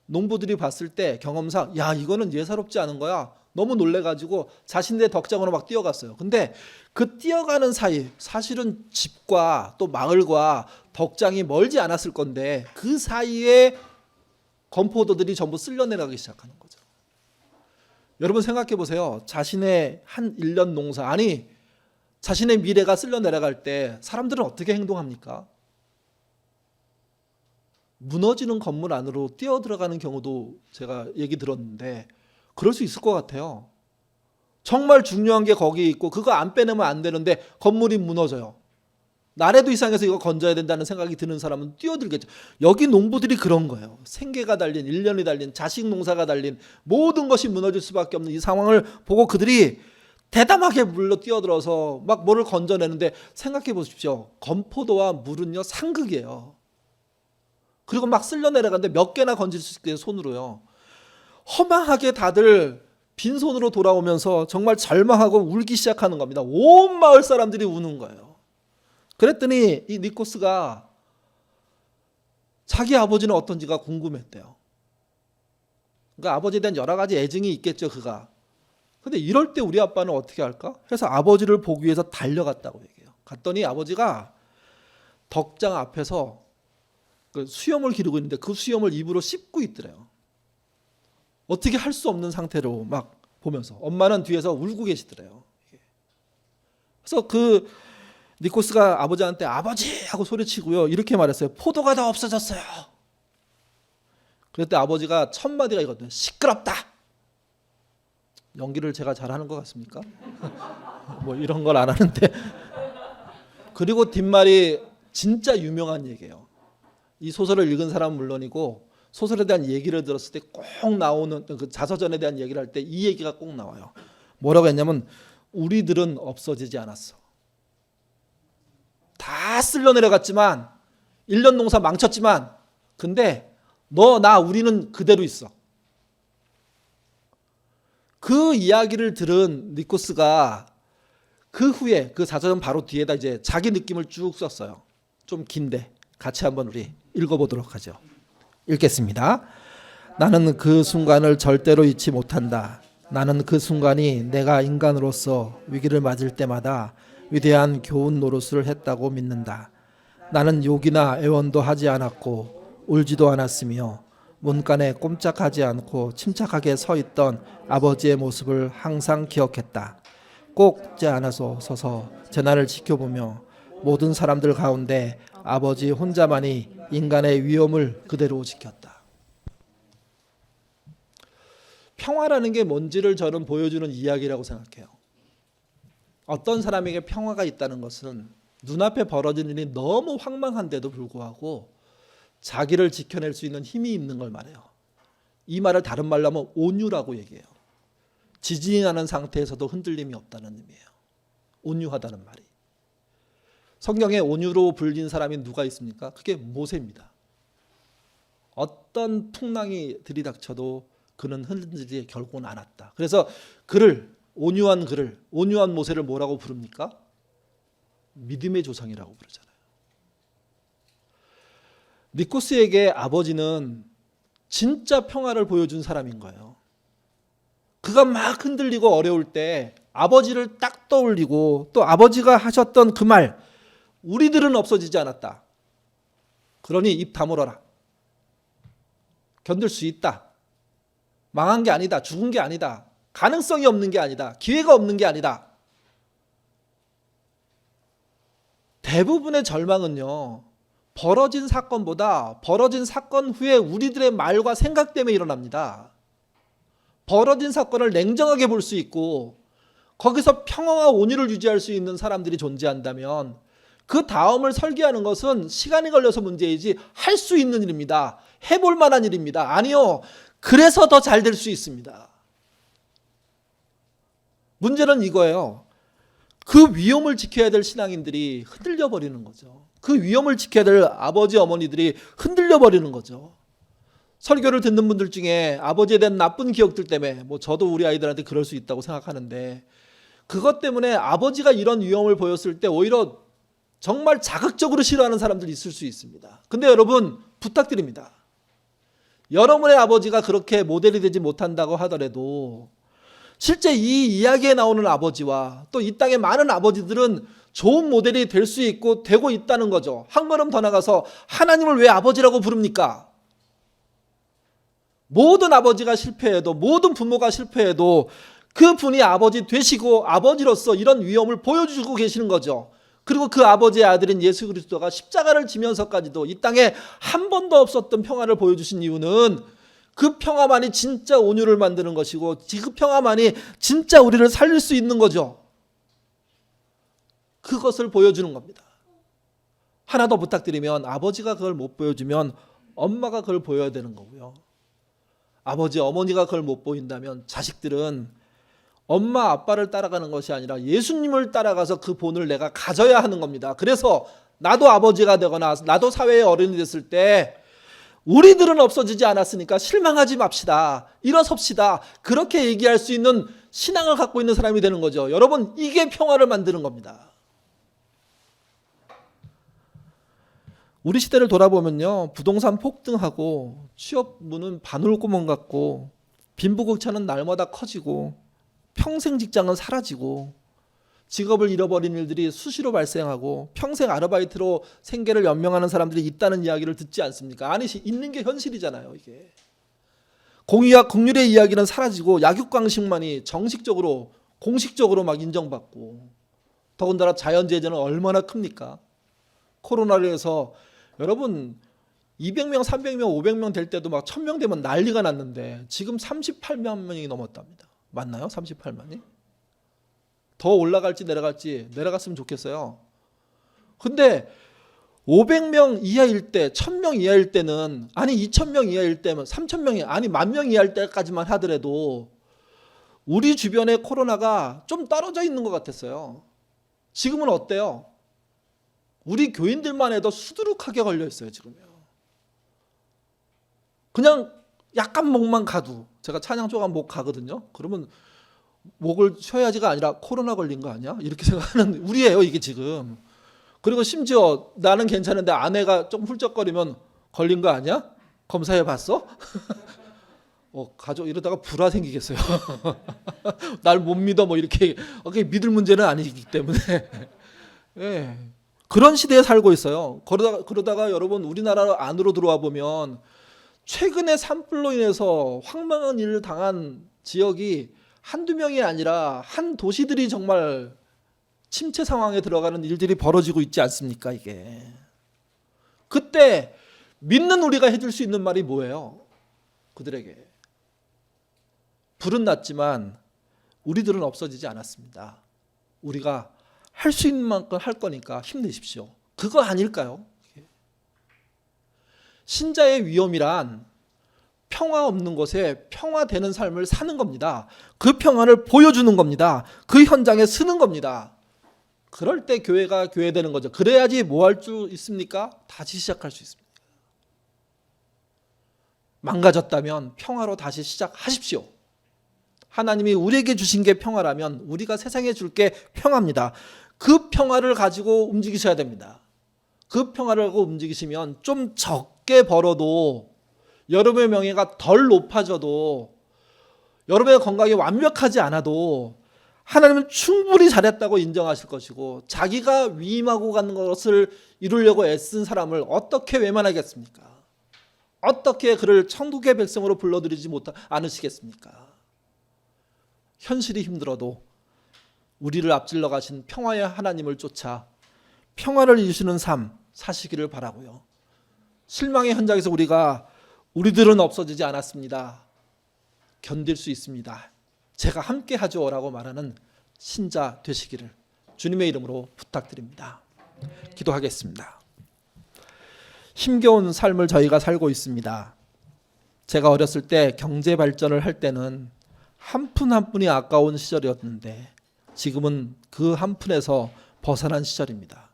농부들이 봤을 때 경험상 야, 이거는 예사롭지 않은 거야. 너무 놀래가지고 자신들의 덕장으로 막 뛰어갔어요. 근데 그 뛰어가는 사이, 사실은 집과 또 마을과 덕장이 멀지 않았을 건데 그 사이에 건포도들이 전부 쓸려내려가기 시작하는 거죠. 여러분 생각해 보세요. 자신의 한 1년 농사, 아니 자신의 미래가 쓸려내려갈 때 사람들은 어떻게 행동합니까? 무너지는 건물 안으로 뛰어들어가는 경우도 제가 얘기 들었는데 그럴 수 있을 것 같아요. 정말 중요한 게 거기 있고 그거 안 빼내면 안 되는데 건물이 무너져요. 나라도 이상해서 이거 건져야 된다는 생각이 드는 사람은 뛰어들겠죠. 여기 농부들이 그런 거예요. 생계가 달린, 1년이 달린, 자식 농사가 달린 모든 것이 무너질 수밖에 없는 이 상황을 보고 그들이 대담하게 물로 뛰어들어서 막 뭐를 건져내는데 생각해 보십시오. 건포도와 물은요 상극이에요. 그리고 막 쓸려 내려가는데 몇 개나 건질 수 있게 손으로요. 허망하게 다들 빈손으로 돌아오면서 정말 절망하고 울기 시작하는 겁니다. 온 마을 사람들이 우는 거예요. 그랬더니 이 니코스가 자기 아버지는 어떤지가 궁금했대요. 그러니까 아버지에 대한 여러 가지 애증이 있겠죠, 그가. 근데 이럴 때 우리 아빠는 어떻게 할까? 해서 아버지를 보기 위해서 달려갔다고 얘기해요. 갔더니 아버지가 덕장 앞에서 그 수염을 기르고 있는데 그 수염을 입으로 씹고 있더래요. 어떻게 할 수 없는 상태로 막 보면서 엄마는 뒤에서 울고 계시더래요. 그래서 그 니코스가 아버지한테 아버지 하고 소리치고요. 이렇게 말했어요. 포도가 다 없어졌어요. 그랬더니 아버지가 첫 마디가 이거든요. 시끄럽다. 연기를 제가 잘하는 것 같습니까? 뭐 이런 걸 안 하는데. 그리고 뒷말이 진짜 유명한 얘기예요. 이 소설을 읽은 사람은 물론이고 소설에 대한 얘기를 들었을 때 꼭 나오는 그 자서전에 대한 얘기를 할 때 이 얘기가 꼭 나와요. 뭐라고 했냐면 우리들은 없어지지 않았어. 다 쓸려 내려갔지만 1년 농사 망쳤지만 근데 너, 나, 우리는 그대로 있어. 그 이야기를 들은 니코스가 그 후에 그 자서전 바로 뒤에다 이제 자기 느낌을 쭉 썼어요. 좀 긴데 같이 한번 우리 읽어보도록 하죠. 읽겠습니다. 나는 그 순간을 절대로 잊지 못한다. 나는 그 순간이 내가 인간으로서 위기를 맞을 때마다 위대한 교훈 노릇을 했다고 믿는다. 나는 욕이나 애원도 하지 않았고 울지도 않았으며 문간에 꼼짝하지 않고 침착하게 서 있던 아버지의 모습을 항상 기억했다. 꼭 제 안에서 서서 제 나를 지켜보며 모든 사람들 가운데 아버지 혼자만이 인간의 위엄을 그대로 지켰다. 평화라는 게 뭔지를 저는 보여주는 이야기라고 생각해요. 어떤 사람에게 평화가 있다는 것은 눈앞에 벌어진 일이 너무 황망한데도 불구하고 자기를 지켜낼 수 있는 힘이 있는 걸 말해요. 이 말을 다른 말로 하면 온유라고 얘기해요. 지진이 나는 상태에서도 흔들림이 없다는 의미예요. 온유하다는 말이. 성경에 온유로 불린 사람이 누가 있습니까? 그게 모세입니다. 어떤 풍랑이 들이닥쳐도 그는 흔들리지 결국은 않았다. 그래서 온유한 모세를 뭐라고 부릅니까? 믿음의 조상이라고 부르잖아요. 니코스에게 아버지는 진짜 평화를 보여준 사람인 거예요. 그가 막 흔들리고 어려울 때 아버지를 딱 떠올리고 또 아버지가 하셨던 그 말, 우리들은 없어지지 않았다. 그러니 입 다물어라. 견딜 수 있다. 망한 게 아니다. 죽은 게 아니다. 가능성이 없는 게 아니다. 기회가 없는 게 아니다. 대부분의 절망은요, 벌어진 사건보다 벌어진 사건 후에 우리들의 말과 생각 때문에 일어납니다. 벌어진 사건을 냉정하게 볼 수 있고 거기서 평화와 온유를 유지할 수 있는 사람들이 존재한다면 그 다음을 설계하는 것은 시간이 걸려서 문제이지 할 수 있는 일입니다. 해볼 만한 일입니다. 아니요. 그래서 더 잘 될 수 있습니다. 문제는 이거예요. 그 위험을 지켜야 될 신앙인들이 흔들려 버리는 거죠. 그 위험을 지켜야 될 아버지 어머니들이 흔들려 버리는 거죠. 설교를 듣는 분들 중에 아버지에 대한 나쁜 기억들 때문에 뭐 저도 우리 아이들한테 그럴 수 있다고 생각하는데 그것 때문에 아버지가 이런 위험을 보였을 때 오히려 정말 자극적으로 싫어하는 사람들이 있을 수 있습니다. 근데 여러분 부탁드립니다. 여러분의 아버지가 그렇게 모델이 되지 못한다고 하더라도 실제 이 이야기에 나오는 아버지와 또 이 땅의 많은 아버지들은 좋은 모델이 될 수 있고 되고 있다는 거죠. 한 걸음 더 나가서 하나님을 왜 아버지라고 부릅니까? 모든 아버지가 실패해도 모든 부모가 실패해도 그 분이 아버지 되시고 아버지로서 이런 위엄을 보여주고 계시는 거죠. 그리고 그 아버지의 아들인 예수 그리스도가 십자가를 지면서까지도 이 땅에 한 번도 없었던 평화를 보여주신 이유는 그 평화만이 진짜 온유를 만드는 것이고 그 평화만이 진짜 우리를 살릴 수 있는 거죠. 그것을 보여주는 겁니다. 하나 더 부탁드리면 아버지가 그걸 못 보여주면 엄마가 그걸 보여야 되는 거고요. 아버지, 어머니가 그걸 못 보인다면 자식들은 엄마, 아빠를 따라가는 것이 아니라 예수님을 따라가서 그 본을 내가 가져야 하는 겁니다. 그래서 나도 아버지가 되거나 나도 사회의 어른이 됐을 때 우리들은 없어지지 않았으니까 실망하지 맙시다. 일어섭시다. 그렇게 얘기할 수 있는 신앙을 갖고 있는 사람이 되는 거죠. 여러분, 이게 평화를 만드는 겁니다. 우리 시대를 돌아보면요, 부동산 폭등하고 취업 문은 바늘구멍 같고 빈부격차는 날마다 커지고 평생 직장은 사라지고 직업을 잃어버린 일들이 수시로 발생하고 평생 아르바이트로 생계를 연명하는 사람들이 있다는 이야기를 듣지 않습니까? 아니, 있는 게 현실이잖아요, 이게. 공률의 이야기는 사라지고 약육강식만이 정식적으로 공식적으로 막 인정받고, 더군다나 자연재해는 얼마나 큽니까? 코로나로 해서 여러분 200명, 300명, 500명 될 때도 막 1000명 되면 난리가 났는데 지금 38만 명이 넘었답니다. 맞나요? 38만이? 더 올라갈지 내려갔으면 좋겠어요. 근데 500명 이하일 때, 1000명 이하일 때는, 아니 2000명 이하일 때면, 3000명이, 아니 10,000명 이하일 때까지만 하더라도 우리 주변에 코로나가 좀 떨어져 있는 것 같았어요. 지금은 어때요? 우리 교인들만 해도 수두룩하게 걸려 있어요, 지금요. 그냥 약간 목만 가도, 제가 찬양 조금 목 가거든요. 그러면 목을 쉬어야지가 아니라 코로나 걸린 거 아니야? 이렇게 생각하는 우리예요, 이게 지금. 그리고 심지어 나는 괜찮은데 아내가 좀 훌쩍거리면 걸린 거 아니야? 검사해 봤어? 가족 이러다가 불화 생기겠어요. 날 못 믿어 뭐 이렇게. 그게 믿을 문제는 아니기 때문에. 예. 그런 시대에 살고 있어요. 그러다가 여러분 우리나라 안으로 들어와 보면 최근에 산불로 인해서 황망한 일을 당한 지역이 한두 명이 아니라 한 도시들이 정말 침체 상황에 들어가는 일들이 벌어지고 있지 않습니까, 이게. 그때 믿는 우리가 해줄 수 있는 말이 뭐예요? 그들에게. 불은 났지만 우리들은 없어지지 않았습니다. 우리가 할 수 있는 만큼 할 거니까 힘내십시오. 그거 아닐까요? 신자의 위험이란 평화 없는 곳에 평화되는 삶을 사는 겁니다. 그 평화를 보여주는 겁니다. 그 현장에 서는 겁니다. 그럴 때 교회가 교회되는 거죠. 그래야지 뭐 할 수 있습니까? 다시 시작할 수 있습니다. 망가졌다면 평화로 다시 시작하십시오. 하나님이 우리에게 주신 게 평화라면 우리가 세상에 줄 게 평화입니다. 그 평화를 가지고 움직이셔야 됩니다. 그 평화를 갖고 움직이시면 좀 적게 벌어도 여러분의 명예가 덜 높아져도 여러분의 건강이 완벽하지 않아도 하나님은 충분히 잘했다고 인정하실 것이고 자기가 위임하고 가는 것을 이루려고 애쓴 사람을 어떻게 외면하겠습니까? 어떻게 그를 천국의 백성으로 불러들이지 않으시겠습니까? 현실이 힘들어도 우리를 앞질러 가신 평화의 하나님을 쫓아 평화를 이루시는 삶 사시기를 바라고요. 실망의 현장에서 우리들은 없어지지 않았습니다. 견딜 수 있습니다. 제가 함께 하죠라고 말하는 신자 되시기를 주님의 이름으로 부탁드립니다. 기도하겠습니다. 힘겨운 삶을 저희가 살고 있습니다. 제가 어렸을 때 경제 발전을 할 때는 한 푼 한 푼이 아까운 시절이었는데 지금은 그 한 푼에서 벗어난 시절입니다.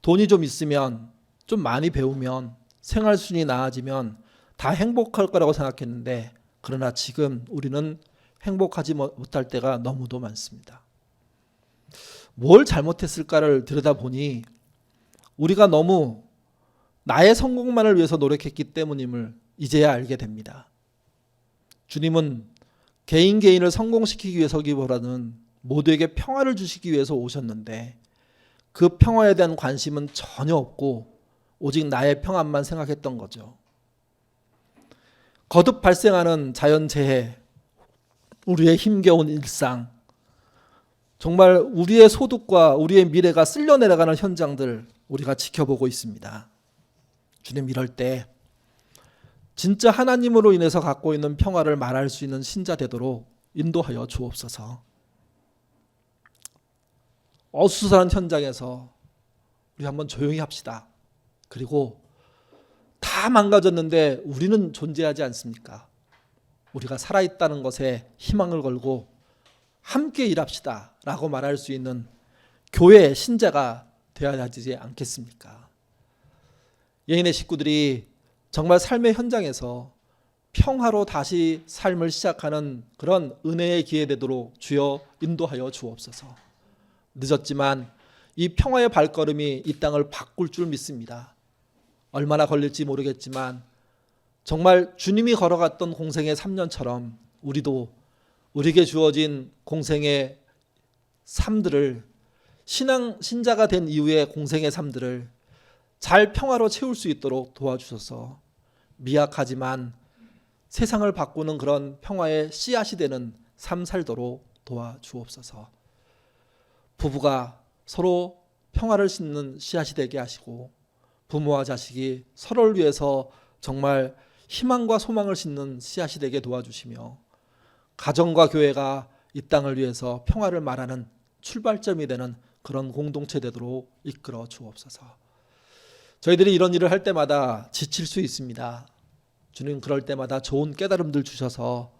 돈이 좀 있으면, 좀 많이 배우면, 생활순위 나아지면 다 행복할 거라고 생각했는데 그러나 지금 우리는 행복하지 못할 때가 너무도 많습니다. 뭘 잘못했을까를 들여다보니 우리가 너무 나의 성공만을 위해서 노력했기 때문임을 이제야 알게 됩니다. 주님은 개인을 성공시키기 위해서기보다는 모두에게 평화를 주시기 위해서 오셨는데 그 평화에 대한 관심은 전혀 없고 오직 나의 평안만 생각했던 거죠. 거듭 발생하는 자연재해, 우리의 힘겨운 일상, 정말 우리의 소득과 우리의 미래가 쓸려 내려가는 현장들 우리가 지켜보고 있습니다. 주님, 이럴 때 진짜 하나님으로 인해서 갖고 있는 평화를 말할 수 있는 신자 되도록 인도하여 주옵소서. 어수선한 현장에서 우리 한번 조용히 합시다. 그리고 다 망가졌는데 우리는 존재하지 않습니까? 우리가 살아있다는 것에 희망을 걸고 함께 일합시다 라고 말할 수 있는 교회의 신자가 되어야 하지 않겠습니까? 예인의 식구들이 정말 삶의 현장에서 평화로 다시 삶을 시작하는 그런 은혜의 기회 되도록 주여 인도하여 주옵소서. 늦었지만 이 평화의 발걸음이 이 땅을 바꿀 줄 믿습니다. 얼마나 걸릴지 모르겠지만 정말 주님이 걸어갔던 공생의 3년처럼 우리도 우리에게 주어진 공생의 삶들을 신자가 된 이후의 공생의 삶들을 잘 평화로 채울 수 있도록 도와주셔서 미약하지만 세상을 바꾸는 그런 평화의 씨앗이 되는 삶 살도록 도와주옵소서. 부부가 서로 평화를 심는 씨앗이 되게 하시고 부모와 자식이 서로를 위해서 정말 희망과 소망을 심는 씨앗이 되게 도와주시며 가정과 교회가 이 땅을 위해서 평화를 말하는 출발점이 되는 그런 공동체 되도록 이끌어 주옵소서. 저희들이 이런 일을 할 때마다 지칠 수 있습니다. 주님 그럴 때마다 좋은 깨달음들 주셔서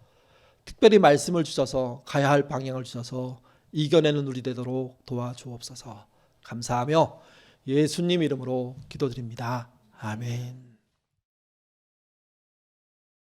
특별히 말씀을 주셔서 가야 할 방향을 주셔서 이겨내는 우리 되도록 도와주옵소서. 감사하며 예수님 이름으로 기도드립니다. 아멘.